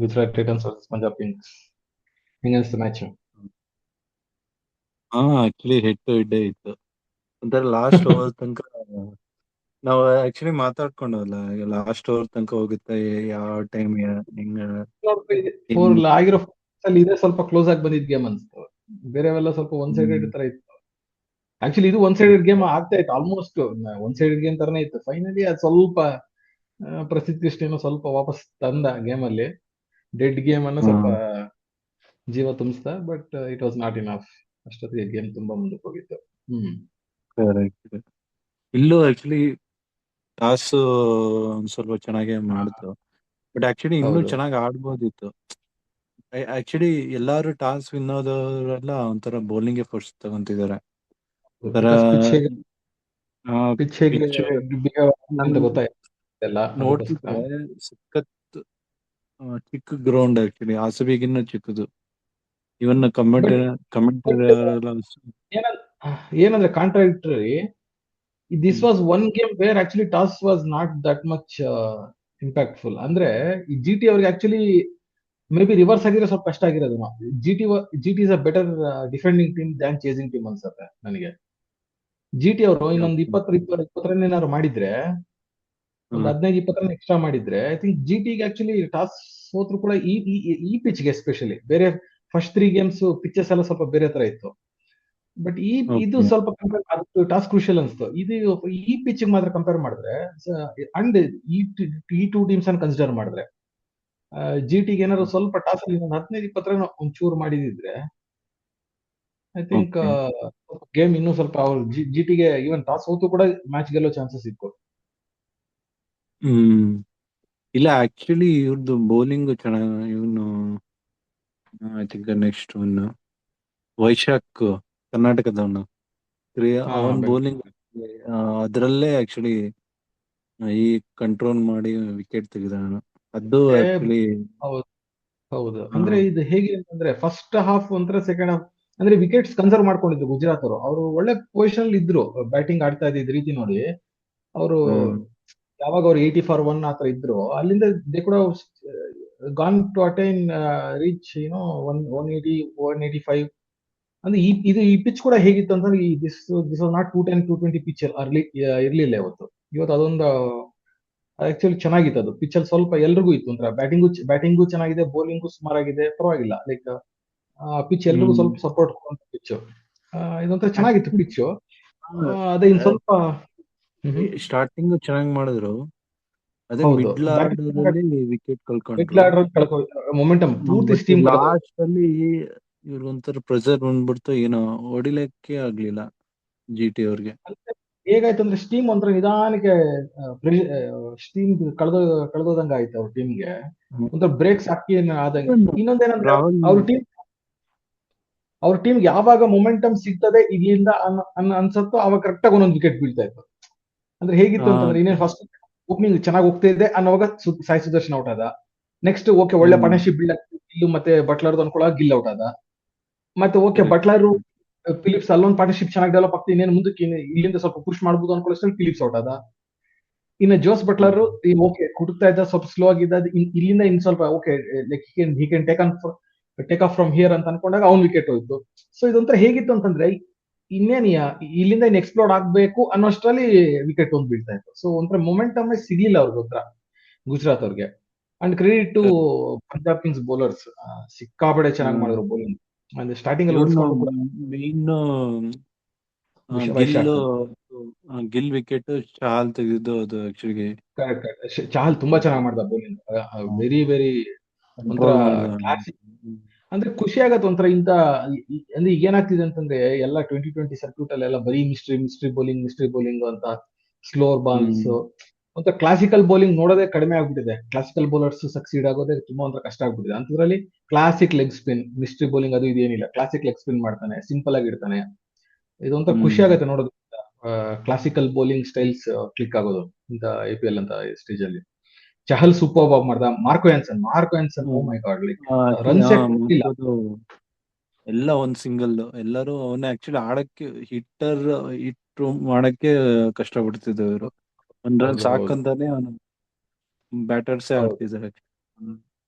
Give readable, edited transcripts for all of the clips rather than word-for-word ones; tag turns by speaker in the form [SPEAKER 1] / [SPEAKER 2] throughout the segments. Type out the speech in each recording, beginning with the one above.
[SPEAKER 1] Gujarat Titans versus Punjab Kings. ಹೆಂಗನ್ಸ್ತು match?
[SPEAKER 2] ಹಾ actually head to head ಇತ್ತು. ಒಂಥರ ಲಾಸ್ಟ್ ಓವರ್ ತನಕ ನಾವು ಆಕ್ಚುಲಿ ಮಾತಾಡ್ಕೊಂಡವಲ್ಲ, ಲಾಸ್ಟ್ ಓವರ್ ತನಕ ಹೋಗುತ್ತೆ, ಯಾವ ಟೈಮ್ ಹೆಂಗ
[SPEAKER 1] ಫೋರ್
[SPEAKER 2] ಹೆಂಗ್
[SPEAKER 1] ಆಗಿರೋ ಅಲ್ಲಿ ಇದೇ ಸ್ವಲ್ಪ ಕ್ಲೋಸ್ ಆಗಿ ಬಂದಿದ್ ಗೇಮ್ ಅನ್ಸ್ತು. ಬೇರೆವೆಲ್ಲ ಸ್ವಲ್ಪ ಒನ್ ಸೈಡೆಡ್ ತರ ಇತ್ತು. ಆಕ್ಚುಲಿ ಇದು ಒನ್ ಸೈಡೆಡ್ ಗೇಮ್ ಆಗ್ತಾ ಇತ್ತು, ಆಲ್ಮೋಸ್ಟ್ ಒನ್ ಸೈಡೆಡ್ ಗೇಮ್ ತರನೇ ಇತ್ತು. ಫೈನಲಿ ಅದು ಸ್ವಲ್ಪ ಪ್ರಸಿದ್ಧಿ ದೃಷ್ಟಿಯನ್ನು ಸ್ವಲ್ಪ ವಾಪಸ್ ತಂದ ಗೇಮ್ ಅಲ್ಲಿ. ಡೆಡ್ ಗೇಮ್ ಅನ್ನು ಸ್ವಲ್ಪ ಜೀವ ತುಂಬಿಸ್ದ, but it was not enough. ಅಷ್ಟೊತ್ತಿಗೆ ಗೇಮ್ ತುಂಬಾ ಮುಂದಕ್ಕೆ ಹೋಗಿತ್ತು. ಹ್ಮ್.
[SPEAKER 2] correct. ಇಲ್ಲೂ ಆಕ್ಚುಲಿ ಟಾಸ್ ಒಂದ್ ಸ್ವಲ್ಪ ಚೆನ್ನಾಗೇ
[SPEAKER 1] ಹಾ,
[SPEAKER 2] ಮಾಡಿದ್ರು, ಬಟ್ ಆಕ್ಚುಲಿ ಇನ್ನೂ
[SPEAKER 1] ಹೌದು.
[SPEAKER 2] ಚೆನ್ನಾಗಿ ಆಡ್ಬೋದಿತ್ತು. ಆಕ್ಚುಲಿ ಎಲ್ಲಾರು ಟಾಸ್ ವಿನ್ ಆದವರೆಲ್ಲ ಒಂಥರ ಬೌಲಿಂಗ್ ಫಸ್ಟ್ ತಗೊಂತಿದ್ದಾರೆ. ಒಂಥರ
[SPEAKER 1] ಬಿಕಾಸ್ ಪಿಚ್ ಹೇಗೆ
[SPEAKER 2] ಪಿಚ್
[SPEAKER 1] ಅಂತ ಗೊತ್ತಾಯ್ತಲ್ಲ, ಅದಕ್ಕೋಸ್ಕರ.
[SPEAKER 2] ನೋಡ್ತಿದ್ರೆ ಸಖತ್ ಚಿಕ್ಕ ಗ್ರೌಂಡ್, ಆಕ್ಚುಲಿ ಆರ್‌ಸಿಬಿಗಿನ್ನೂ ಚಿಕ್ಕದು. ಇವನ್
[SPEAKER 1] ಬಟ್ ಏನಂದ್ರೆ ಏನಂದ್ರೆ contradictory, this was one game where actually toss was not that much impactful. ಅಂದ್ರೆ ಈ ಜಿ ಟಿ ಅವ್ರಿಗೆ ಆಕ್ಚುಲಿ ಮೇ ಬಿ ರಿವರ್ಸ್ ಆಗಿರೋ ಸ್ವಲ್ಪ ಕಷ್ಟ ಆಗಿರೋದು. G T G T is a better defending team than chasing team ಅನ್ಸುತ್ತೆ ನನಗೆ. G T ಅವರು ಇನ್ನೊಂದು 20 ರನ್ ಏನಾದ್ರು ಮಾಡಿದ್ರೆ, ಒಂದು 15-20 ರನ್ ಎಕ್ಸ್ಟ್ರಾ ಮಾಡಿದ್ರೆ, ಐ ಥಿಂಕ್ ಜಿ ಟಿಗೆ ಆಕ್ಚುಲಿ ಟಾಸ್ ಸೋತ್ರು ಕೂಡ ಈ ಪಿಚ್ಗೆ ಎಸ್ಪೆಷಲಿ. ಬೇರೆ ಫಸ್ಟ್ 3 ಗೇಮ್ಸ್ ಪಿಚಸ್ ಎಲ್ಲ ಸ್ವಲ್ಪ ಬೇರೆ ತರ ಇತ್ತು. ಬಟ್ ಇದು ಸ್ವಲ್ಪ ಕಂಪೇರ್ ಟಾಸ್ ಕ್ರೂಷಿಯಲ್ ಅನ್ಸ್ತು. ಇದು ಈ ಪಿಚ್ ಮಾತ್ರ ಕಂಪೇರ್ ಮಾಡಿದ್ರೆ, ಅಂಡ್ ಈ ಟೂ ಟೀಮ್ಸ್ ಅನ್ನು ಕನ್ಸಿಡರ್ ಮಾಡಿದ್ರೆ, ಜಿ ಟಿಗೆ ಏನಾದ್ರು ಸ್ವಲ್ಪ ಟಾಸ್ ಅಲ್ಲಿ ಒಂದು 15-20 ರನ್ ಒಂಚೂರು ಮಾಡಿದಿದ್ರೆ, ಐ ಥಿಂಕ್ ಗೇಮ್ ಇನ್ನೂ ಸ್ವಲ್ಪ ಅವ್ರು ಜಿ ಟಿಗೆ ಈವನ್ ಟಾಸ್ ಸೋತು ಕೂಡ ಮ್ಯಾಚ್ ಗೆಲ್ಲೋ ಚಾನ್ಸಸ್ ಇತ್ತು.
[SPEAKER 2] ಹ್ಮ್ ಇಲ್ಲ ಆಕ್ಚುಲಿ ಇವ್ರದ್ದು ಬೌಲಿಂಗ್ ಚೆನ್ನಾಗಿ. ಇವನು I think next one Vaishakh, ಕರ್ನಾಟಕದವನು.
[SPEAKER 1] ಹಾ,
[SPEAKER 2] ಅವನ್ ಬೌಲಿಂಗ್ ಅದರಲ್ಲೇ ಆಕ್ಚುಲಿ ಈ ಕಂಟ್ರೋಲ್ ಮಾಡಿ ವಿಕೆಟ್ ತೆಗೆದಾನು. ಅದು ಆಕ್ಚುಲಿ
[SPEAKER 1] ಹೌದು, ಹೌದು. ಅಂದ್ರೆ ಇದು ಹೇಗೆ ಅಂತಂದ್ರೆ, ಫಸ್ಟ್ ಹಾಫ್ ಒಂಥರ, ಸೆಕೆಂಡ್ ಹಾಫ್ ಅಂದ್ರೆ ವಿಕೆಟ್ಸ್ ಕನ್ಸರ್ವ್ ಮಾಡ್ಕೊಂಡಿದ್ರು ಗುಜರಾತ್ ಅವರು. ಅವರು ಒಳ್ಳೆ ಪೊಸಿಷನ್ ಇದ್ರು, ಬ್ಯಾಟಿಂಗ್ ಆಡ್ತಾ ಇದ್ದಿದ್ ರೀತಿ ನೋಡಿ. ಅವರು ಯಾವಾಗ ಅವ್ರು 80 for 1 ಆತರ ಇದ್ರು, ಅಲ್ಲಿಂದ ದೇ ಕೂಡ gone to attain reach one 180 185. ಅಂದ್ರೆ ಈ ಪಿಚ್ ಕೂಡ ಹೇಗಿತ್ತು ಅಂತಂದ್ರೆ, this this was not 210 220 pitch ಇರ್ಲಿಲ್ಲ ಇವತ್ತು. ಇವತ್ತು ಅದೊಂದು ಆಕ್ಚುಲಿ ಚೆನ್ನಾಗಿತ್ತು. ಅದು ಪಿಚ್ ಅಲ್ಲಿ ಸ್ವಲ್ಪ ಎಲ್ರಿಗೂ ಇತ್ತು ಒಂಥರ. ಬ್ಯಾಟಿಂಗು ಚೆನ್ನಾಗಿದೆ, ಬೌಲಿಂಗು ಸುಮಾರಾಗಿದೆ, ಪರವಾಗಿಲ್ಲ. ಲೈಕ್ ಪಿಚ್ ಎಲ್ರಿಗೂ ಸ್ವಲ್ಪ ಸಪೋರ್ಟ್ ಕೊಡುವಂತ ಪಿಚ್. ಇದೊಂಥರ ಚೆನ್ನಾಗಿತ್ತು ಪಿಚ್. ಅದೇ ಇನ್ ಸ್ವಲ್ಪ
[SPEAKER 2] ಸ್ಟಾರ್ಟಿಂಗ್ ಚೆನ್ನಾಗಿ ಮಾಡಿದ್ರು, ಅದೇ
[SPEAKER 1] ಹೌದು,
[SPEAKER 2] ಮಿಡ್ಲ್ ಆರ್ಡರ್ ವಿಕೆಟ್
[SPEAKER 1] ಮಿಡ್ಲ್
[SPEAKER 2] ಕಳ್ಕೊಂಡ್ರು.
[SPEAKER 1] ಆರ್ಡರ್ ಮೊಮೆಂಟಮ್ ಪೂರ್ತಿ
[SPEAKER 2] ಬಟ್
[SPEAKER 1] ಸ್ಟೀಮ್ ಕಳೆದು.
[SPEAKER 2] ಲಾಸ್ಟ್ ಅಲ್ಲಿ ಇವ್ರಿಗೊಂಥರ ಪ್ರೆಷರ್ ಬಂದ್ಬಿಡ್ತು, ಏನೋ ಹೊಡಿಲಿಕ್ಕೆ ಆಗ್ಲಿಲ್ಲ ಜಿ ಟಿ ಅವ್ರಿಗೆ.
[SPEAKER 1] ಹೇಗಾಯ್ತು ಅಂದ್ರೆ, ಸ್ಟೀಮ್ ಒಂಥರ ನಿಧಾನಕ್ಕೆ ಸ್ಟೀಮ್ ಕಳೆದೋದಂಗ ಆಯ್ತು ಅವ್ರ ಟೀಮ್ಗೆ. ಒಂಥರ ಬ್ರೇಕ್ಸ್ ಹಾಕಿ ಆದಂಗೆ. ಇನ್ನೊಂದೇನಂದ್ರೆ,
[SPEAKER 2] ರಾಹುಲ್
[SPEAKER 1] ಅವ್ರ ಟೀಮ್ ಅವ್ರ ಟೀಮ್ಗೆ ಯಾವಾಗ ಮೊಮೆಂಟಮ್ ಸಿಗ್ತದೆ ಇಲ್ಲಿಂದ ಅನ್ಸತ್ತೋ, ಅವಾಗ ಕರೆಕ್ಟ್ ಆಗಿ ಒಂದೊಂದು ವಿಕೆಟ್ ಬೀಳ್ತಾ ಇತ್ತು. ಅಂದ್ರೆ ಹೇಗಿತ್ತು ಅಂತಂದ್ರೆ, ಇನ್ನೇನು ಫಸ್ಟ್ ಓಪನಿಂಗ್ ಚೆನ್ನಾಗಿ ಹೋಗ್ತಾ ಇದೆ ಅನ್ನೋವಾಗ ಸಾಯಿ ಸುದರ್ಶನ್ ಔಟ್ ಆದ. ನೆಕ್ಸ್ಟ್ ಓಕೆ, ಒಳ್ಳೆ ಪಾರ್ಟ್ನರ್ಶಿಪ್ ಬಿಲ್ಡ್ ಆಗ್ತದೆ, ಗಿಲ್ಲು ಮತ್ತೆ ಬಟ್ಲರ್ ಅನ್ಕೊಳ್ಳೋ ಗಿಲ್ ಔಟ್ ಆದ. ಮತ್ತೆ ಓಕೆ, ಬಟ್ಲರ್ ಫಿಲಿಪ್ಸ್ ಅಲ್ಲೊಂದು ಪಾರ್ಟ್ನರ್ಶಿಪ್ ಚೆನ್ನಾಗಿ ಡೆವಲಪ್ ಆಗ್ತದೆ, ಇನ್ನೇನು ಮುಂದಕ್ಕೆ ಇಲ್ಲಿಂದ ಸ್ವಲ್ಪ ಪುಷ್ ಮಾಡ್ಬೋದು ಅನ್ಕೊಳ್ಳೋಷ್ಟ್ರಲ್ಲಿ ಫಿಲಿಪ್ಸ್ ಔಟ್ ಆದ. ಇನ್ನು ಜೋಸ್ ಬಟ್ಲರ್ ಓಕೆ ಹುಡುಕ್ತಾ ಇದ್ದ, ಸ್ವಲ್ಪ ಸ್ಲೋ ಆಗಿದ್ದ. ಇಲ್ಲಿಂದ ಇನ್ ಸ್ವಲ್ಪ okay, like he can take off from here ಅಂತ ಅನ್ಕೊಂಡಾಗ ಅವ್ನ್ ವಿಕೆಟ್ ಹೋಯ್ತು. ಸೊ ಇದೊಂಥರ ಹೇಗಿತ್ತು ಅಂತಂದ್ರೆ, ಇಲ್ಲಿಂದ ಇನ್ ಎಕ್ಸ್ಪ್ಲೋರ್ ಆಗ್ಬೇಕು ಅನ್ನೋಷ್ಟ್ರಲ್ಲಿ ವಿಕೆಟ್ ಒಂದು ಬೀಳ್ತಾ ಇತ್ತು. ಸೊ ಒಂಥರ ಮೊಮೆಂಟಮ್ ಸಿಗ್ಲಿಲ್ಲ ಅವ್ರಿಗೆ ಒಂಥರ, ಗುಜರಾತ್ ಅವ್ರಿಗೆ. And credit to Punjab Kings bowlers, ಸಿಕ್ಕಾಪಡೆ ಚೆನ್ನಾಗಿ ಮಾಡಿದ್ರು ಬೌಲಿಂಗ್. ಅಂದ್ರೆ ಸ್ಟಾರ್ಟಿಂಗ್ ಅಲ್ಲಿ
[SPEAKER 2] ಇವನು
[SPEAKER 1] ಓಡಿಸ್ಕೊಂಡು ಕೂಡ
[SPEAKER 2] ಮೇನ್ ಗಿಲ್
[SPEAKER 1] ವೈಶಾಖ್
[SPEAKER 2] ಗಿಲ್ ವಿಕೆಟ್ ಚಾಲ್ ತೆಗೆದಿದ್ದು ಅದು ಆಕ್ಚುಲಿ
[SPEAKER 1] ಚಹಲ್ ತುಂಬಾ ಚೆನ್ನಾಗಿ ಮಾಡ್ದ ಬೌಲಿಂಗ್. ವೆರಿ ವೆರಿ ಒಂಥರ
[SPEAKER 2] ಕಂಟ್ರೋಲ್ ಮಾಡ್ದ.
[SPEAKER 1] ಕ್ಲಾಸಿಕ್. ಅಂದ್ರೆ ಖುಷಿ ಆಗತ್ತೆ ಒಂಥರ ಇಂತ. ಅಂದ್ರೆ ಈಗ ಏನಾಗ್ತಿದೆ ಅಂತಂದ್ರೆ, ಎಲ್ಲ 2020 ಸರ್ಕ್ಯೂಟ್ ಅಲ್ಲೆಲ್ಲ ಬರೀ ಮಿಸ್ಟ್ರಿ ಬೌಲಿಂಗ್ ಅಂತ, ಸ್ಲೋರ್ ಬಾಲ್ಸ್, ಒಂಥರ ಕ್ಲಾಸಿಕಲ್ ಬೌಲಿಂಗ್ ನೋಡೋದೇ ಕಡಿಮೆ ಆಗ್ಬಿಟ್ಟಿದೆ. ಕ್ಲಾಸಿಕಲ್ ಬೌಲರ್ಸ್ ಸಕ್ಸೀಡ್ ಆಗೋದೇ ತುಂಬಾ ಒಂಥರ ಕಷ್ಟ ಆಗ್ಬಿಟ್ಟಿದೆ. ಅಂತದ್ರಲ್ಲಿ classic leg spin, mystery bowling ಅದು ಇದು ಏನಿಲ್ಲ, ಕ್ಲಾಸಿಕ್ ಲೆಗ್ ಸ್ಪಿನ್ ಮಾಡ್ತಾನೆ, ಸಿಂಪಲ್ ಆಗಿ ಇಡ್ತಾನೆ. ಇದೊಂಥರ ಖುಷಿ ಆಗತ್ತೆ ನೋಡೋದು, ಕ್ಲಾಸಿಕಲ್ ಬೌಲಿಂಗ್ ಸ್ಟೈಲ್ಸ್ ಕ್ಲಿಕ್ ಆಗೋದು ಇಂತ IPL ಅಂತ ಸ್ಟೇಜ್ ಅಲ್ಲಿ. ಚಹಲ್ ಸೂಪರ್ ಆಗಿ ಮಾಡ್ದ. ಮಾರ್ಕೋ ಹ್ಯಾನ್ಸನ್ ಓ ಮೈ ಗಾಡ್, ಲೈಕ್ ರನ್ಸೇ ಇಲ್ಲ.
[SPEAKER 2] ಎಲ್ಲ ಒಂದ್ ಸಿಂಗಲ್, ಎಲ್ಲರೂ ಅವನ್ನ ಆಕ್ಚುಲಿ ಆಡಕ್ಕೆ ಹಿಟ್ ಮಾಡಕ್ಕೆ ಕಷ್ಟ ಪಡ್ತಿದ್ದ ಇವರು. ಒಂದ್ ರನ್
[SPEAKER 1] ಹೌದು, ಹೌದು,
[SPEAKER 2] ಸಾಕಂತಾನೆ ಅವನು ಬ್ಯಾಟರ್ಸೇ
[SPEAKER 1] ಹೌದು.
[SPEAKER 2] ಆಡ್ತಿದ್ದಾರೆ.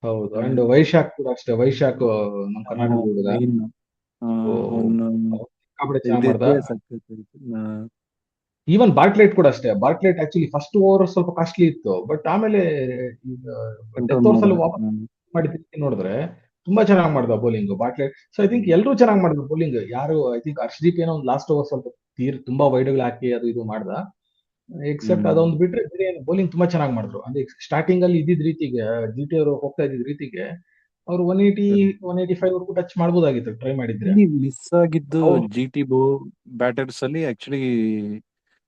[SPEAKER 1] ಹೌದು. ಅಂಡ್ ವೈಶಾಖ್ ಕೂಡ ಅಷ್ಟೇ. ವೈಶಾಖ್ ನಮ್ ಕರ್ನಾಟಕದ ಹುಡುಗ.
[SPEAKER 2] ಮೈನ್ ಅವನು
[SPEAKER 1] ಸಿಕ್ಕಾಪಟ್ಟೆ ಚೆನ್ನಾಗ್ ಮಾಡ್ದ.
[SPEAKER 2] ಇದ್ದಿದ್ದೇ ಸಕ್ಸಸ್.
[SPEAKER 1] ಈವನ್ ಬಾಟ್ಲೆಟ್ ಕೂಡ ಅಷ್ಟೇ. ಬಾಟ್ಲೆಟ್ ಆಕ್ಚುಲಿ ಫಸ್ಟ್ ಓವರ್ ಸ್ವಲ್ಪ ಕಾಸ್ಟ್ಲಿ ಇತ್ತು, ಬಟ್ ಆಮೇಲೆ ಡೆತ್
[SPEAKER 2] ಕಂಟ್ರೋಲ್
[SPEAKER 1] ಓವರ್ಸ್ ಅಲ್ಲಿ
[SPEAKER 2] ಮಾಡಿದ.
[SPEAKER 1] ವಾಪಸ್ ಮಾಡಿ ತಿರುಗಿ ನೋಡಿದ್ರೆ ತುಂಬಾ ಚೆನ್ನಾಗಿ ಮಾಡ್ದ ಬೌಲಿಂಗ್ ಬಾಟ್ಲೆಟ್. ಸೊ ಐ ಥಿಂಕ್ ಎಲ್ಲರೂ ಚೆನ್ನಾಗಿ ಮಾಡಿದ್ರು ಬೌಲಿಂಗ್. ಯಾರು ಐ ಥಿಂಕ್ ಹರ್ಷದೀಪ್ ಏನೋ ಒಂದು ಲಾಸ್ಟ್ ಓವರ್ ಸ್ವಲ್ಪ ತುಂಬಾ ವೈಡ್ಗಳು ಹಾಕಿ ಅದು ಇದು ಮಾಡ್ದ. ಎಕ್ಸೆಪ್ಟ್ ಅದೊಂದು ಬಿಟ್ರೆ ಬೌಲಿಂಗ್ ತುಂಬಾ ಚೆನ್ನಾಗಿ ಮಾಡಿದ್ರು. ಅಂದ್ರೆ ಸ್ಟಾರ್ಟಿಂಗ್ ಅಲ್ಲಿ ಇದ್ದಿದ್ ರೀತಿಗೆ ಜಿ ಟಿ ಅವರು ಹೋಗ್ತಾ ಇದ್ದಿದ್ ರೀತಿಗೆ ಅವ್ರು 180 185 ವರ್ಗೂ ಟಚ್ ಮಾಡ್ಬೋದಾಗಿತ್ತು ಟ್ರೈ ಮಾಡಿದ್ರೆ.
[SPEAKER 2] ಇಲ್ಲಿ ಮಿಸ್ ಆಗಿದ್ದು
[SPEAKER 1] ಅವ್ರು
[SPEAKER 2] ಜಿ ಟಿ ಬ್ಯಾಟರ್ಸ್ ಅಲ್ಲಿ ಆಕ್ಚುಲಿ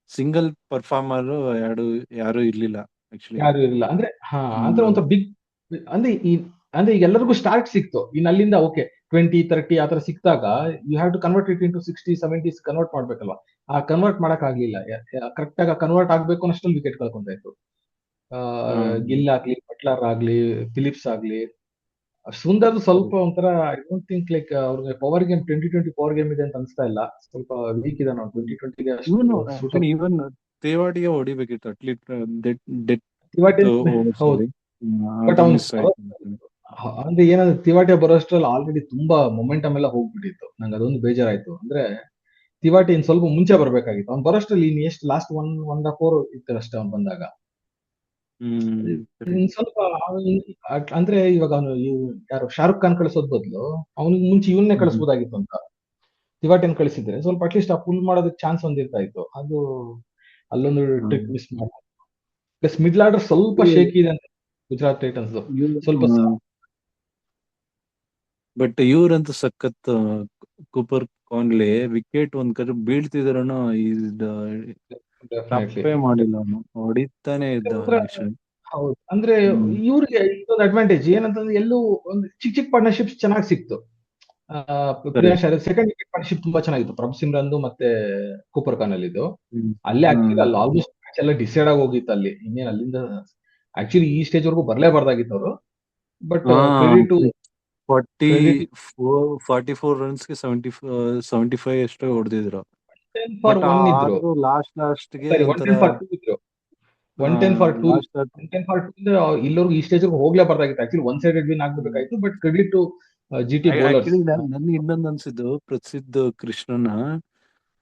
[SPEAKER 2] ಸಿಂಗಲ್ ಪರ್ಫಾರ್ಮರ್ ಯಾರು ಇರ್ಲಿಲ್ಲ ಆಕ್ಚುಲಿ.
[SPEAKER 1] ಯಾರು ಇರಲಿಲ್ಲ ಅಂದ್ರೆ ಅಂದ್ರೆ ಒಂಥರ ಬಿಗ್ ಅಂದ್ರೆ ಅಂದ್ರೆ ಈಗ ಎಲ್ಲರಿಗೂ ಸ್ಟಾರ್ಟ್ ಸಿಕ್ತು. ಇನ್ನು ಅಲ್ಲಿಂದ ಓಕೆ 20 30 ಆತರ ಸಿಕ್ತಾಗ you have to convert it into 60 70 convert ಮಾಡ್ಬೇಕಲ್ವಾ. ಆ ಕನ್ವರ್ಟ್ ಮಾಡಕ್ ಆಗ್ಲಿಲ್ಲ. ಕರೆಕ್ಟ್ ಆಗಿ ಕನ್ವರ್ಟ್ ಆಗ್ಬೇಕು ಅನ್ನೋಷ್ಟಲ್ಲಿ ವಿಕೆಟ್ ಕಳ್ಕೊಂತ ಇತ್ತು. ಗಿಲ್ ಆಗ್ಲಿ, ಬಟ್ಲರ್ ಆಗ್ಲಿ, ಫಿಲಿಪ್ಸ್ ಆಗ್ಲಿ. ಸುಂದರ್ ಸ್ವಲ್ಪ ಒಂಥರ ಐ ಡೋಂಟ್ ಥಿಂಕ್ ಲೈಕ್ ಅವ್ರಿಗೆ ಪವರ್ ಗೇಮ್ 2020 ಪವರ್ ಗೇಮ್ ಇದೆ ಅಂತ ಅನ್ಸ್ತಾ ಇಲ್ಲ. ಸ್ವಲ್ಪ ವೀಕ್ ಇದೆ ನಾವು 2020ಗೆ
[SPEAKER 2] ಇವನು
[SPEAKER 1] ಅಷ್ಟು ಸೂಟ್.
[SPEAKER 2] ಆಕ್ಚುಲಿ ಇವನ್ ತೇವಾಡಿಗೆ ಹೊಡಿಬೇಕಿತ್ತು ಅಟ್ಲೀಸ್ಟ್ ಡೆತ್ ಓವರ್ಸ್
[SPEAKER 1] ಹೌದು,
[SPEAKER 2] ಅಲ್ಲಿ.
[SPEAKER 1] ಬಟ್
[SPEAKER 2] ಅದು
[SPEAKER 1] ಅವ್ನು
[SPEAKER 2] ಮಿಸ್ ಆಯ್ತು.
[SPEAKER 1] ಅಂದ್ರೆ ಏನಂದ್ರೆ ತಿವಾಟಿ ಬರೋಷ್ಟ್ರಲ್ಲಿ ಆಲ್ರೆಡಿ ತುಂಬಾ ಮೊಮೆಂಟಮ್ ಎಲ್ಲ ಹೋಗ್ಬಿಟ್ಟಿತ್ತು. ನಂಗೆ ಅದೊಂದು ಬೇಜಾರಾಯ್ತು. ಅಂದ್ರೆ ತಿವಾಟಿ ಇನ್ ಸ್ವಲ್ಪ ಮುಂಚೆ ಬರ್ಬೇಕಾಗಿತ್ತು. ಅವ್ನು ಬರೋಷ್ಟ್ರಲ್ಲಿ ಇನ್ ಎಷ್ಟು ಲಾಸ್ಟ್ 1.5 ಓವರ್ ಇತ್ತು ಅಷ್ಟೇ ಅವ್ನು ಬಂದಾಗ.
[SPEAKER 2] ಸರಿ.
[SPEAKER 1] ಇನ್ ಸ್ವಲ್ಪ ಅಂದ್ರೆ ಇವಾಗ ಅವನು ಯಾರು ಶಾರುಖ್ ಖಾನ್ ಕಳಿಸೋದ್ ಬದಲು ಅವನಿಗೆ ಮುಂಚೆ ಇವನ್ನೇ ಕಳಿಸ್ಬೋದಾಗಿತ್ತು ಅಂತ. ತಿವಾಟಿಯನ್ನು ಕಳಿಸಿದ್ರೆ ಸ್ವಲ್ಪ ಅಟ್ಲೀಸ್ಟ್ ಆ ಪುಲ್ ಮಾಡೋದಕ್ಕೆ ಚಾನ್ಸ್ ಒಂದಿರ್ತಾ ಇತ್ತು. ಅದು ಅಲ್ಲೊಂದು ಟ್ರಿಕ್ ಮಿಸ್ ಮಾಡ. ಪ್ಲಸ್ ಮಿಡ್ಲ್ ಆರ್ಡರ್ ಸ್ವಲ್ಪ ಶೇಕಿ ಇದೆ ಅಂತ ಗುಜರಾತ್ ಟೈಟನ್ಸ್ ಸ್ವಲ್ಪ.
[SPEAKER 2] ಬಟ್ ಇವ್ರಂತೂ ಸಖತ್ ಕೂಪರ್ ಕಾನ್ಲೆ ವಿಕೆಟ್ ಒಂದ್ ಕಡೆ ಬೀಳ್ತಿದ್ರನು ತಪ್ಪೇ ಮಾಡಿಲ್ಲ ಅವನು, ಹೊಡಿತಾನೆ ಇದ್ದ.
[SPEAKER 1] ಹೌದು, ಅಂದ್ರೆ ಇವ್ರಿಗೆ ಇದೊಂದು ಅಡ್ವಾಂಟೇಜ್ ಏನಂತಂದ್ರೆ ಎಲ್ಲೂ ಒಂದು ಚಿಕ್ಕ ಚಿಕ್ಕ ಪಾರ್ಟ್ನರ್ಶಿಪ್ಸ್ ಚೆನ್ನಾಗಿ ಸಿಕ್ತು. ಪ್ರಿಯಾಂಶ್ ಸೆಕೆಂಡ್ ವಿಕೆಟ್ ಪಾರ್ಟ್ನರ್ಶಿಪ್ ತುಂಬಾ ಚೆನ್ನಾಗಿತ್ತು ಪ್ರಭ್ ಸಿಮ್ರನ್ದು ಮತ್ತೆ ಕೂಪರ್ ಖಾನ್ ಅಲ್ಲಿ ಇದು. ಅಲ್ಲೇ ಆಕ್ಚುಲಿ ಅಲ್ಲಿ ಆಲ್ಮೋಸ್ಟ್ ಮ್ಯಾಚ್ ಎಲ್ಲ ಡಿಸೈಡ್ ಆಗಿ ಹೋಗಿತ್ತು ಅಲ್ಲಿ. ಇನ್ನೇನು ಅಲ್ಲಿಂದ ಆಕ್ಚುಲಿ ಈ ಸ್ಟೇಜ್ ವರ್ಗೂ ಬರ್ಲೇಬಾರ್ದಾಗಿತ್ತು ಅವರು. ಬಟ್ ಕ್ರೆಡಿಟ್
[SPEAKER 2] 44 ರನ್ಸ್ಗೆ 75 ಎಷ್ಟೋ ಹೊಡೆದಿದ್ರು.
[SPEAKER 1] 10 for 1 ಇದ್ರು.
[SPEAKER 2] ಲಾಸ್ಟ್ ಗೆ
[SPEAKER 1] ಸರಿ 110 for 2 ಇದ್ರು. 110 for 2 ಅಂದ್ರೆ ಇಲ್ಲವರೆಗೂ ಈ ಸ್ಟೇಜ್ ವರ್ಗೂ ಹೋಗ್ಲೇಬಾರ್ದಾಗಿತ್ತು. ಆಕ್ಚುಲಿ ಒನ್ ಸೈಡೆಡ್ ವಿನ್ ಆಗ್ಬೇಕಾಗಿತ್ತು. But credit to G T bowlers.
[SPEAKER 2] ನನ್ಗೆ ಇನ್ನೊಂದು ಅನ್ಸಿದ್ದು ಪ್ರಸಿದ್ಧ ಕೃಷ್ಣನ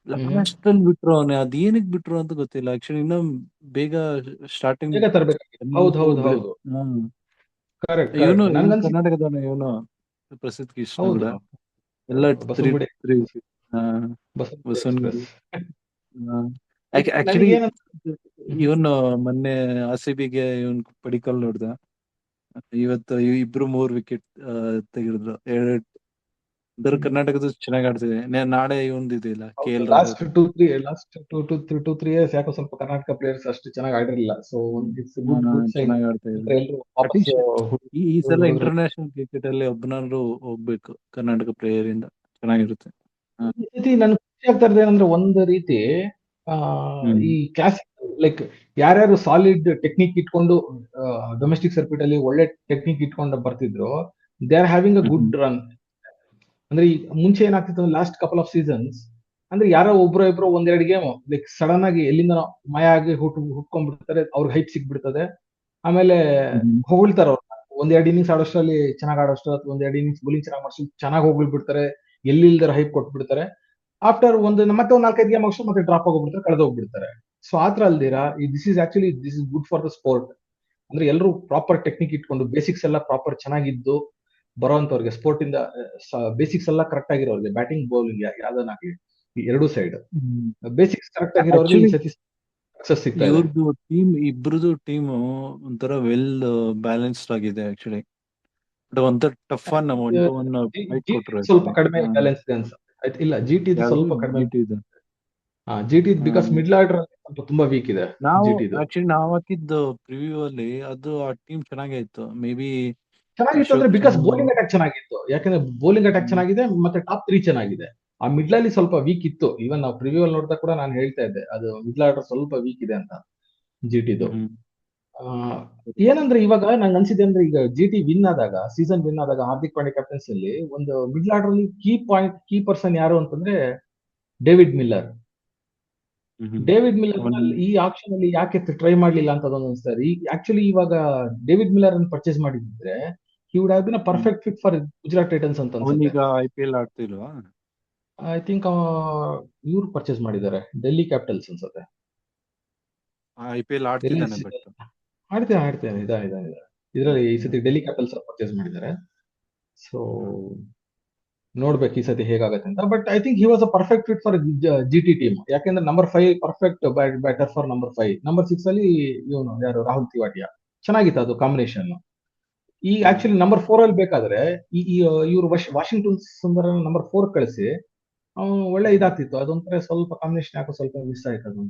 [SPEAKER 2] ಲಾಸ್ಟ್ ಅಲ್ಲಿ ಬಿಟ್ರು. ಅವನೇ ಅದೇನಕ್ ಬಿಟ್ರು ಅಂತ ಗೊತ್ತಿಲ್ಲ ಆಕ್ಚುಲಿ. ಇನ್ನ ಬೇಗ ಸ್ಟಾರ್ಟಿಂಗ್
[SPEAKER 1] ತರಬೇಕಾಗಿತ್ತು. ಹೌದು ಹೌದು ಹೌದು, ಕರೆಕ್ಟ್
[SPEAKER 2] ಇವನು
[SPEAKER 1] ಕರೆಕ್ಟ್.
[SPEAKER 2] ಕರ್ನಾಟಕದವನು ಇವನು ಪ್ರಸಿದ್ಧ ಕೃಷ್ಣ ಕೂಡ
[SPEAKER 1] ಹೌದು,
[SPEAKER 2] ಎಲ್ಲ
[SPEAKER 1] ಬಸವನಗುಡಿ
[SPEAKER 2] ಬಸವನಗುಡಿ. ಆಕ್ಚುಲಿ
[SPEAKER 1] ನನಗೆ
[SPEAKER 2] ಇವನು ಮೊನ್ನೆ RCBಗೆ ಇವನ್ ಪಡಿಕಲ್ ನೋಡ್ದ. ಇವತ್ತು ಇಬ್ರು 3 ವಿಕೆಟ್ ತೆಗೆದ್ರು. ಉತ್ತರ ಕರ್ನಾಟಕದ ಚೆನ್ನಾಗಿ ಆಡ್ತಿದೆ. ನಾಳೆ ಇವಂದು ಇದೆಯಲ್ಲ KL Rahul.
[SPEAKER 1] Last 2 to 3 years ಯಾಕೋ ಸ್ವಲ್ಪ ಕರ್ನಾಟಕ ಪ್ಲೇಯರ್ಸ್ ಅಷ್ಟು ಚೆನ್ನಾಗಿ ಆಡಿರಲಿಲ್ಲ. So it's good sign.
[SPEAKER 2] ಚೆನ್ನಾಗಿ ಆಡ್ತಾ ಇದ್ದಾರೆ. ಈ ಸಲ ಇಂಟರ್ನ್ಯಾಷನಲ್ ಕ್ರಿಕೆಟ್ ಅಲ್ಲಿ ಒಬ್ಬನಾದ್ರು ಹೋಗ್ಬೇಕು ಕರ್ನಾಟಕ ಪ್ಲೇಯರ್ ಇಂದ, ಚೆನ್ನಾಗಿರುತ್ತೆ.
[SPEAKER 1] ನನ್ ಖುಷಿ ಆಗ್ತಾ ಇರೋದು ಏನಂದ್ರೆ ಒಂದು ರೀತಿ ಈ ಕ್ಲಾಸಿಕ್ ಲೈಕ್ ಯಾರ್ಯಾರು ಸಾಲಿಡ್ ಟೆಕ್ನಿಕ್ ಇಟ್ಕೊಂಡು ಡೊಮೆಸ್ಟಿಕ್ ಸರ್ಕ್ಯೂಟ್ ಅಲ್ಲಿ ಒಳ್ಳೆ ಟೆಕ್ನಿಕ್ ಇಟ್ಕೊಂಡು ಬರ್ತಿದ್ರು, they are having a good run. ಅಂದ್ರೆ ಈ ಮುಂಚೆ ಏನಾಗ್ತಿತ್ತು ಲಾಸ್ಟ್ ಕಪಲ್ ಆಫ್ ಸೀಸನ್ಸ್, ಅಂದ್ರೆ ಯಾರೋ ಒಬ್ರು ಇಬ್ರು ಒಂದೆರಡು ಗೇಮ್ ಲೈಕ್ ಸಡನ್ ಆಗಿ ಎಲ್ಲಿಂದ ಮಯ ಆಗಿ ಹುಟ್ಕೊಂಡ್ಬಿಡ್ತಾರೆ, ಅವ್ರಿಗೆ ಹೈಪ್ ಸಿಕ್ಬಿಡ್ತದೆ. ಆಮೇಲೆ ಹೊಗಳ್ತಾರ ಅವ್ರು. ಒಂದೆರಡು ಇನ್ನಿಂಗ್ಸ್ ಆಡೋಷ್ಟರಲ್ಲಿ ಚೆನ್ನಾಗಿ ಆಡೋಷ್ಟು ಅಥವಾ ಒಂದೆರಡು ಇನ್ನಿಂಗ್ಸ್ ಬೌಲಿಂಗ್ ಚೆನ್ನಾಗಿ ಮಾಡಿಸಿ ಚೆನ್ನಾಗಿ ಹೋಗ್ಬಿಡ್ತಾರೆ, ಎಲ್ಲಿಲ್ದರ ಹೈಪ್ ಕೊಟ್ಬಿಡ್ತಾರೆ. ಆಫ್ಟರ್ ಮತ್ತೆ ಒಂದು 4-5 ಗೇಮ್ ಅಷ್ಟು ಮತ್ತೆ ಡ್ರಾಪ್ ಆಗೋಗ್ಬಿಡ್ತಾರೆ, ಕಳೆದೋಗ್ಬಿಡ್ತಾರೆ. ಸೊ ಆತರ ಅಲ್ದಿರಾ this is good for the sport. ಅಂದ್ರೆ ಎಲ್ಲರೂ ಪ್ರಾಪರ್ ಟೆಕ್ನಿಕ್ ಇಟ್ಕೊಂಡು ಬೇಸಿಕ್ಸ್ ಎಲ್ಲ ಪ್ರಾಪರ್ ಚೆನ್ನಾಗಿದ್ದು ಬರೋಂತವ್ರಿಗೆ, ಸ್ಪೋರ್ಟ್ ಇಂದ ಬೇಸಿಕ್ಸ್ ಎಲ್ಲ ಕರೆಕ್ಟ್ ಆಗಿರೋರಿಗೆ, ಬ್ಯಾಟಿಂಗ್ ಬೌಲಿಂಗ್ ಯಾವ್ದನ್ನಾಗ್ಲಿ ಎರಡೂ ಸೈಡ್ ಬೇಸಿಕ್ಸ್ ಕರೆಕ್ಟ್ ಆಗಿರೋರಿಗೆ ಈ ಸತಿ ಸಕ್ಸಸ್ ಸಿಗ್ತಾ ಇದೆ.
[SPEAKER 2] ಇವ್ರದ್ದು ಟೀಮ್, ಇಬ್ರದ್ದು ಟೀಮ್ ಒಂಥರ ವೆಲ್ ಬ್ಯಾಲೆನ್ಸ್ಡ್ ಆಗಿದೆ ಆಕ್ಚುಲಿ. ಒಂಥರ ಟಫ್
[SPEAKER 1] ಸ್ವಲ್ಪ ಕಡಿಮೆ ಬ್ಯಾಲೆನ್ಸ್ ಇದೆ ಅನ್ಸುತ್ತೆ. ಇಲ್ಲ GT ಸ್ವಲ್ಪ ಕಡಿಮೆ. GT ಬಿಕಾಸ್ ಮಿಡ್ಲ್ ಆರ್ಡರ್ ಸ್ವಲ್ಪ ತುಂಬಾ ವೀಕ್ ಇದೆ.
[SPEAKER 2] ಆಕ್ಚುಲಿ ನಾವು ಹಾಕಿದ್ದು ಪ್ರಿವ್ಯೂ ಅಲ್ಲಿ ಅದು ಆ ಟೀಮ್ ಚೆನ್ನಾಗೇ ಇತ್ತು. ಮೇ ಬಿ
[SPEAKER 1] ಚೆನ್ನಾಗಿತ್ತು ಅಂದ್ರೆ ಬಿಕಾಸ್ ಬೌಲಿಂಗ್ ಅಟ್ಯಾಕ್ ಚೆನ್ನಾಗಿತ್ತು. ಯಾಕಂದ್ರೆ ಬೌಲಿಂಗ್ ಅಟ್ಯಾಕ್ ಚೆನ್ನಾಗಿದೆ ಮತ್ತೆ ಟಾಪ್ 3 ಚೆನ್ನಾಗಿದೆ. ಆ ಮಿಡ್ಲ್ ಅಲ್ಲಿ ಸ್ವಲ್ಪ ವೀಕ್ ಇತ್ತು. ಇವನ್ ನಾವು ಪ್ರಿವ್ಯೂ ಅಲ್ಲಿ ನೋಡಿದಾಗ ಕೂಡ ನಾನು ಹೇಳ್ತಾ ಇದ್ದೆ ಅದು ಮಿಡ್ಲ್ ಆರ್ಡರ್ ಸ್ವಲ್ಪ ವೀಕ್ ಇದೆ ಅಂತ GTದು. ಏನಂದ್ರೆ ಇವಾಗ ನಂಗೆ ಅನ್ಸಿದೆ ಅಂದ್ರೆ ಈಗ GT ಸೀಸನ್ ವಿನ್ ಆದಾಗ ಹಾರ್ದಿಕ್ ಪಾಂಡ್ಯ ಕ್ಯಾಪ್ಟನ್ಸಿ ಅಲ್ಲಿ ಒಂದು ಮಿಡ್ಲ್ ಆರ್ಡರ್ ಅಲ್ಲಿ ಕೀ ಪರ್ಸನ್ ಯಾರು ಅಂತಂದ್ರೆ ಡೇವಿಡ್ ಮಿಲ್ಲರ್ ಈ ಆಕ್ಷನ್ ಅಲ್ಲಿ ಯಾಕೆ ಟ್ರೈ ಮಾಡ್ಲಿಲ್ಲ ಅಂತ ಅದೊಂದು ಅನ್ಸ್ತಾರೆ. ಆಕ್ಚುಲಿ ಇವಾಗ ಡೇವಿಡ್ ಮಿಲ್ಲರ್ ಅನ್ನು ಪರ್ಚೇಸ್ ಮಾಡಿದ್ರೆ he would have been a perfect fit for Gujarat Titans ಅಂತ ಅನ್ಸುತ್ತೆ.
[SPEAKER 2] ಅವನೀಗ IPL ಆಡ್ತಿಲ್ವಾ?
[SPEAKER 1] ಐ ಥಿಂಕ್ ಇವ್ರು ಪರ್ಚೇಸ್ ಮಾಡಿದ್ದಾರೆ, ಡೆಲ್ಲಿ ಕ್ಯಾಪಿಟಲ್ಸ್ ಅನ್ಸುತ್ತೆ.
[SPEAKER 2] IPL
[SPEAKER 1] ಡೆಲ್ಲಿ
[SPEAKER 2] ಆಡ್ತಿದ್ದಾನೆ ಬಟ್
[SPEAKER 1] ಆಡ್ತೇನೆ ಇದಾನೆ ಇದರಲ್ಲಿ ಈ ಸತಿ ಡೆಲ್ಲಿ ಕ್ಯಾಪಿಟಲ್ಸ್ ಪರ್ಚೇಸ್ ಮಾಡಿದ್ದಾರೆ. ಸೊ ನೋಡ್ಬೇಕು ಈ ಸತಿ ಹೇಗಾಗತ್ತೆ ಅಂತ. But I think he was a perfect fit for GT team. ಯಾಕೆಂದ್ರೆ number 5 perfect batter for number 5. Number 6 ಅಲ್ಲಿ ಇವನು ಯಾರು, ರಾಹುಲ್ ತಿವಾಟಿಯಾ, ಚೆನ್ನಾಗಿತ್ತು ಅದು ಕಾಂಬಿನೇಷನ್. ಈ ಆಕ್ಚುಲಿ ನಂಬರ್ 4 ಅಲ್ಲಿ ಬೇಕಾದ್ರೆ ಇವರು ವಾಷಿಂಗ್ಟನ್ ಸುಂದರ್ ನಂಬರ್ 4 ಕಳಿಸಿ ಅವನು ಒಳ್ಳೆ ಇದಾಗ್ತಿತ್ತು. ಅದೊಂಥರ ಸ್ವಲ್ಪ ಕಾಂಬಿನೇಷನ್ ಯಾಕೋ ಸ್ವಲ್ಪ ಮಿಸ್ ಆಯ್ತು. ಅದು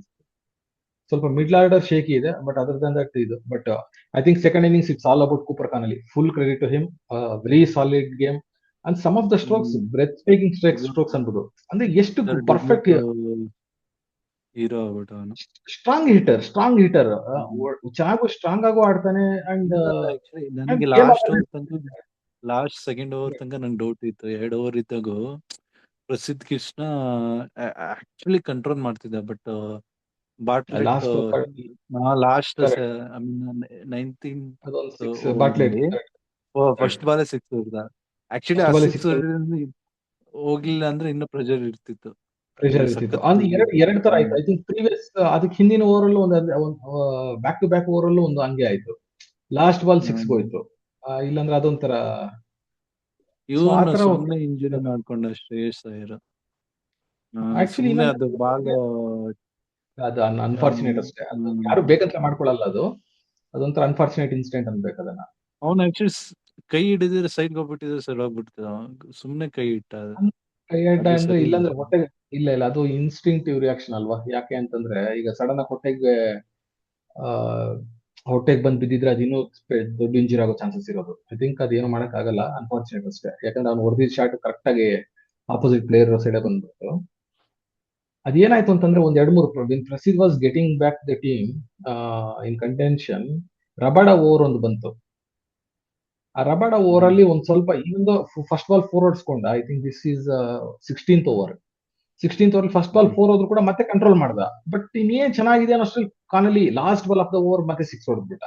[SPEAKER 1] ಸ್ವಲ್ಪ ಮಿಡ್ಲ್ ಆರ್ಡರ್ ಶೇಕಿ ಇದೆ, ಬಟ್ ಅದರ್ ದನ್ ದಟ್ ಇದು. But I think second innings it's all about Cooper Khan ಅಲ್ಲಿ. Full credit to him, very solid game and some of the strokes breathtaking strokes ಅನ್ಬೋದು. ಅಂದ್ರೆ ಎಷ್ಟು perfect
[SPEAKER 2] hero ಆಗ್ಬಿಟ್ಟು ಅವನು.
[SPEAKER 1] Strong hitter ಚೆನ್ನಾಗೂ strong ಆಗು ಆಡ್ತಾನೆ. ಅಂಡ್
[SPEAKER 2] ನನಗೆ ಲಾಸ್ಟ್ ಸೆಕೆಂಡ್ ಓವರ್ ತನಕ ನಂಗೆ ಡೌಟ್ ಇತ್ತು. 2 ಓವರ್ ಇದ್ದಾಗೂ ಪ್ರಸಿದ್ಧ ಕೃಷ್ಣ ಆಕ್ಚುಲಿ ಕಂಟ್ರೋಲ್ ಮಾಡ್ತಿದ್ದ. ಬಟ್ ಬಾಟ್ಲೆಟ್ ಲಾಸ್ಟ್ 19th ಫಸ್ಟ್ ಬಾಲ್ 6 ಹೊಡೆದ. ಆಕ್ಚುಲಿ ಆ 6 ಹೋಗ್ಲಿಲ್ಲ ಅಂದ್ರೆ ಇನ್ನೂ ಪ್ರೆಷರ್ ಇರ್ತಿತ್ತು.
[SPEAKER 1] ಎರಡು ತರ ಆಯ್ತು. ಐ ಥಿಂಕ್ ಪ್ರೀವಿಯಸ್ ಅದಕ್ಕೆ ಹಿಂದಿನ ಓವರ್ ಅಲ್ಲೂ ಒಂದು ಬ್ಯಾಕ್ ಟು ಬ್ಯಾಕ್ ಓವರ್ ಅಲ್ಲೂ ಒಂದು ಹಂಗೆ ಆಯ್ತು. ಲಾಸ್ಟ್ ಬಾಲ್ 6 ಹೋಯ್ತು. ಇಲ್ಲಾಂದ್ರೆ ಅದೊಂಥರ
[SPEAKER 2] ಸುಮ್ಮನೆ ಇಂಜುರಿ ಮಾಡ್ಕೊಂಡ ಶ್ರೇಯಸ್ ಅಯ್ಯರ್. ಆಕ್ಚುಲಿ ಅದು ಬಾಲ್
[SPEAKER 1] ಅದು ಅನ್ಫಾರ್ಚುನೇಟ್ ಅಷ್ಟೇ. ಅದು ಯಾರು ಬೇಕಂತ ಮಾಡ್ಕೊಳ್ಳಲ್ಲ. ಅದೊಂಥರ ಅನ್ಫಾರ್ಚುನೇಟ್ ಇನ್ಸಿಡೆಂಟ್ ಅನ್ಬೇಕು ಅದನ್ನ.
[SPEAKER 2] ಅವ್ನು ಆಕ್ಚುಲಿ ಕೈ ಹಿಡಿದ್ರೆ ಸೈಡ್ ಹೋಗ್ಬಿಟ್ಟಿದ್ರೆ ಸರಿ ಹೋಗ್ಬಿಡ್ತದ. ಸುಮ್ನೆ ಕೈ ಇಟ್ಟ
[SPEAKER 1] ಅಂದ್ರೆ ಇಲ್ಲಾಂದ್ರೆ ಹೊಟ್ಟೆಗೆ ಇಲ್ಲ ಅದು ಇನ್ಸ್ಟಿಂಕ್ಟಿವ್ ರಿಯಾಕ್ಷನ್ ಅಲ್ವಾ. ಯಾಕೆ ಅಂತಂದ್ರೆ ಈಗ ಸಡನ್ ಆಗಿ ಹೊಟ್ಟೆಗೆ ಬಂದ್ ಬಿದ್ದಿದ್ರೆ ಅದು ಇನ್ನೂ ದೊಡ್ಡ ಇಂಜುರಿ ಆಗೋ ಚಾನ್ಸಸ್ ಇರೋದು. ಐ ಥಿಂಕ್ ಅದೇನು ಮಾಡಕ್ ಆಗಲ್ಲ, ಅನ್ಫಾರ್ಚುನೇಟ್ ಅಷ್ಟೇ. ಯಾಕಂದ್ರೆ ಅವ್ನು ಹೊಡೆದಿದ್ದ ಶಾಟ್ ಕರೆಕ್ಟ್ ಆಗಿ ಆಪೋಸಿಟ್ ಪ್ಲೇಯರ್ ಸೈಡ್ ಬಂದ್ಬಿಟ್ಟು. ಅದೇನಾಯ್ತು ಅಂತಂದ್ರೆ ಒಂದ್ 2-3 Prasidh was getting back the team in contention. Rabada over ಒಂದು ಬಂತು. ಆ ರಬಾಡಾ ಓವರ್ ಅಲ್ಲಿ ಒಂದ್ ಸ್ವಲ್ಪ ಇನ್ನೊಂದು ಫಸ್ಟ್ ಬಾಲ್ 4 ಹೊಡ್ಸ್ಕೊಂಡ. I think this is 16th over. 16th over first ball 4 ಹೋದ್ರು ಕೂಡ ಮತ್ತೆ ಕಂಟ್ರೋಲ್ ಮಾಡ್ದ. ಬಟ್ ಇನ್ನೇನ್ ಚೆನ್ನಾಗಿದೆ ಅನ್ನೋಷ್ಟ್ರಲ್ಲಿ ಕಾನಲ್ಲಿ last ball of the over ಮತ್ತೆ 6 ಹೊಡೆದ್ಬಿಟ್ಟ.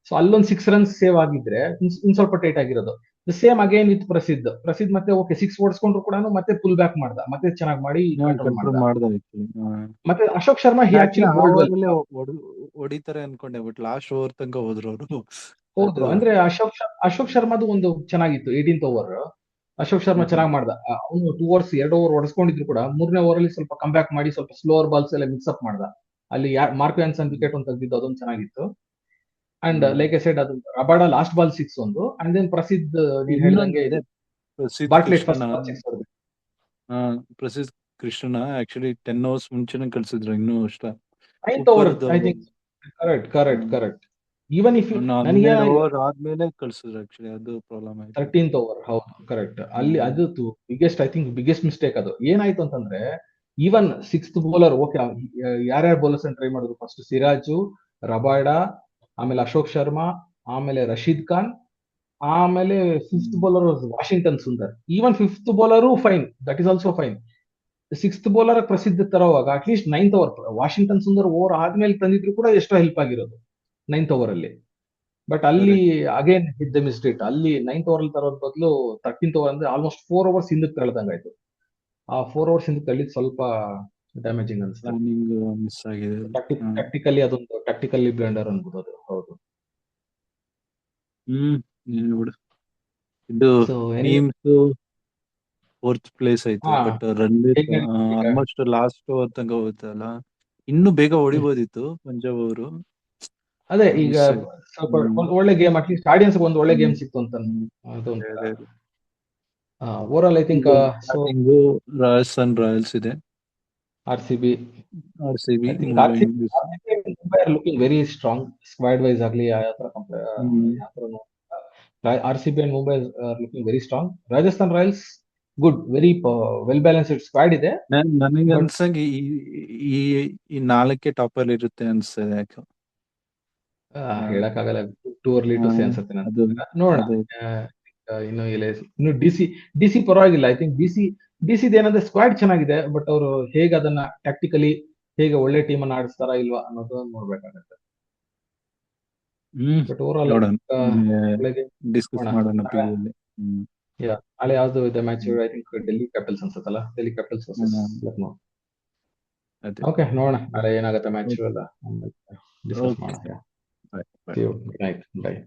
[SPEAKER 1] ಸೊ ಅಲ್ಲೊಂದು 6 runs ಸೇವ್ ಆಗಿದ್ರೆ ಇನ್ ಸ್ವಲ್ಪ ಟೈಟ್ ಆಗಿರೋದು. ಸೇಮ್ ಅಗೇನ್ ವಿತ್ ಪ್ರಸಿದ್ಧ ಮತ್ತೆ ಓಕೆ 6 ಹೊಡ್ಸ್ಕೊಂಡ್ರು ಕೂಡ ಮತ್ತೆ ಪುಲ್ ಬ್ಯಾಕ್ ಮಾಡ್ದ. ಮತ್ತೆ ಚೆನ್ನಾಗಿ ಮಾಡಿ ಮತ್ತೆ ಅಶೋಕ್ ಶರ್ಮಾ
[SPEAKER 2] ಹೊಡಿತಾರೆ ಅನ್ಕೊಂಡೆ. ಬಟ್ ಲಾಸ್ಟ್ ಓವರ್ ತನಕ ಹೋದ್ರು ಅವರು.
[SPEAKER 1] ಹೌದು, ಅಂದ್ರೆ ಅಶೋಕ್ ಶರ್ಮಾದು ಒಂದು ಚೆನ್ನಾಗಿತ್ತು 18th ಓವರ್. ಅಶೋಕ್ ಶರ್ಮಾ ಚೆನ್ನಾಗಿ ಮಾಡ್ದ. ಅವನು 2 overs 2 ಓವರ್ ಹೊಡೆಸ್ಕೊಂಡಿದ್ರು ಕೂಡ 3ನೇ ಓವರ್ ಅಲ್ಲಿ ಸ್ವಲ್ಪ ಕಮ್ ಬ್ಯಾಕ್ ಮಾಡಿ ಸ್ವಲ್ಪ ಸ್ಲೋವರ್ ಬಾಲ್ಸ್ ಎಲ್ಲ ಮಿಕ್ಸ್ ಅಪ್ ಮಾಡ್ದ. ಅಲ್ಲಿ ಮಾರ್ಕೋ ಆನ್ಸನ್ ವಿಕೆಟ್ ಒಂದು ತೆಗೆದಿದ್ದು, ಅದೊಂದು ಚೆನ್ನಾಗಿತ್ತು. ಅಂಡ್ ಲೈಕ್ ಐ ಸೆಡ್, ಅದು ರಬಾಡಾ ಲಾಸ್ಟ್ ಬಾಲ್ 6 ಒಂದು. ಅಂಡ್ ದೆನ್ ಪ್ರಸಿದ್ಧ ನೀನ್ ಹೇಳ್ದಂಗೆ
[SPEAKER 2] ಪ್ರಸಿದ್ಧ ಕೃಷ್ಣ ಆಕ್ಚುಲಿ 10 overs ಮುಂಚೆನೆ ಕಳ್ಸಿದ್ರು. ಇನ್ನೂ ಅಷ್ಟ
[SPEAKER 1] 9th over I think. Correct. Even if ನನಗೆ
[SPEAKER 2] ಓವರ್ ಆದ್ಮೇಲೆ ಕಳ್ಸಿದ್ರು ಆಕ್ಚುಲಿ. ಅದು ಪ್ರಾಬ್ಲಮ್ ಆಯ್ತು.
[SPEAKER 1] 13th over. ಹೌದು, ಕರೆಕ್ಟ್. ಅಲ್ಲಿ ಅದು biggest, I think biggest mistake ಅದು. ಏನಾಯ್ತು ಅಂತಂದ್ರೆ ಈವನ್ 6th ಬೌಲರ್ ಓಕೆ, ಯಾರ್ಯಾರು ಬೌಲರ್ಸ್ ಟ್ರೈ ಮಾಡಿದ್ರು ಫಸ್ಟ್ ಸಿರಾಜು, ರಬಾಡಾ, ಆಮೇಲೆ ಅಶೋಕ್ ಶರ್ಮಾ, ಆಮೇಲೆ ರಶೀದ್ ಖಾನ್, ಆಮೇಲೆ 5th bowler Washington Sundar. Even 5th bowler fine, that is also fine. 6th bowler Prasidh ತರುವಾಗ at least 9th over Washington Sundar over ಆದ್ಮೇಲೆ ತಂದಿದ್ರು ಕೂಡ ಎಷ್ಟೋ ಹೆಲ್ಪ್ ಆಗಿರೋದು 9th ಓವರ್ ಅಲ್ಲಿ. ಬಟ್ ಅಲ್ಲಿ ಅಗೇನ್ ಹಿಟ್ ದ ಮಿಸ್ಟೇಕ್. ಅಲ್ಲಿ 9th ಓವರ್ ಅಲ್ಲಿ ತರೋದ್ ಬದಲು 13th ಓವರ್ ಅಂದ್ರೆ ಆಲ್ಮೋಸ್ಟ್ 4 overs ಹಿಂದಕ್ಕೆ ತಳ್ದಂಗಾಯ್ತು. ಆ 4 overs ಹಿಂದಕ್ಕೆ ತಳ್ಳಿದ್ ಸ್ವಲ್ಪ ಡ್ಯಾಮೇಜಿಂಗ್ ಅನ್ಸುತ್ತೆ.
[SPEAKER 2] ಮಿಸ್ ಆಗಿದೆ.
[SPEAKER 1] ಟ್ಯಾಕ್ಟಿಕಲಿ ಅದೊಂದು ಟ್ಯಾಕ್ಟಿಕಲಿ ಬ್ಲಂಡರ್ ಅನ್ಬೋದು. ಹೌದು.
[SPEAKER 2] ಇದು ಟೀಮ್ಸ್ 4th ಪ್ಲೇಸ್ ಆಯ್ತು. But run almost last over ತನಕ ಹೋಯ್ತಲ್ಲ. ಇನ್ನು ಬೇಗ ಹೊಡಿಬೋದಿತ್ತು ಪಂಜಾಬ್ ಅವರು.
[SPEAKER 1] ಅದೇ ಈಗ ಸ್ವಲ್ಪ ಒಳ್ಳೆ ಗೇಮ್, ಅಟ್ಲೀಸ್ಟ್ ಆಡಿಯನ್ಸ್ ಒಂದು ಒಳ್ಳೆ ಗೇಮ್ ಸಿಕ್ತು ಅಂತ. Overall I think
[SPEAKER 2] Rajasthan Royals ಇದೆ, RCB
[SPEAKER 1] looking very strong squad wise ಆಗ್ಲಿ. RCB and Mumbai looking very strong. Rajasthan Royals good, very well balanced squad ಇದೆ.
[SPEAKER 2] ನನಗೆ ಅನ್ಸಂಗೆ ಈ 4ಕ್ಕೆ ಟಾಪ್ ಅಲ್ಲಿ ಇರುತ್ತೆ ಅನ್ಸ್ತದೆ. ಯಾಕೆ
[SPEAKER 1] ಹೇಳಕ್ಕಾಗಲ್ಲ, ಟೂ ಅರ್ಲಿ ಟು ಸೇ ಅನ್ಸುತ್ತೆ. ನೋಡೋಣ ಇನ್ನು ಡಿಸಿ ಪರವಾಗಿಲ್ಲ. ಐ ಥಿಂಕ್ ಡಿಸಿದ್ ಏನಂದ್ರೆ ಸ್ಕ್ವಾಡ್ ಚೆನ್ನಾಗಿದೆ, ಬಟ್ ಅವರು ಹೇಗೆ ಅದನ್ನ ಟ್ಯಾಕ್ಟಿಕಲಿ ಹೇಗೆ ಒಳ್ಳೆ ಟೀಮ್ ಅನ್ನ ಆಡಿಸ್ತಾರ ಇಲ್ವಾ ಅನ್ನೋದು ನೋಡ್ಬೇಕಾಗತ್ತೆ. ಬಟ್ ಓವರ್ ಆಲ್
[SPEAKER 2] ನೋಡೋಣ
[SPEAKER 1] ಬೆಳಗ್ಗೆ
[SPEAKER 2] ಡಿಸ್ಕಸ್ ಮಾಡೋಣ
[SPEAKER 1] ಮಾಡೋಣ.
[SPEAKER 2] ಪಿಯಲ್ಲಿ.
[SPEAKER 1] ನಾಳೆ ಯಾವ್ದು ಇದೆ match? I think Delhi Capitals ಅನ್ಸುತ್ತಲ್ಲ, ಡೆಲ್ಲಿ ಕ್ಯಾಪಿಟಲ್ಸ್ ವರ್ಸಸ್ ಲಕ್ನೋ.
[SPEAKER 2] ಅದೇ
[SPEAKER 1] ಓಕೆ, ನೋಡೋಣ ನಾಳೆ ಏನಾಗುತ್ತೆ ಮ್ಯಾಚ್
[SPEAKER 2] Okay.
[SPEAKER 1] ಎಲ್ಲ ಡಿಸ್ಕಸ್
[SPEAKER 2] Okay.
[SPEAKER 1] ಮಾಡೋಣ.
[SPEAKER 2] Bye. Bye.
[SPEAKER 1] See you. Good night. Bye.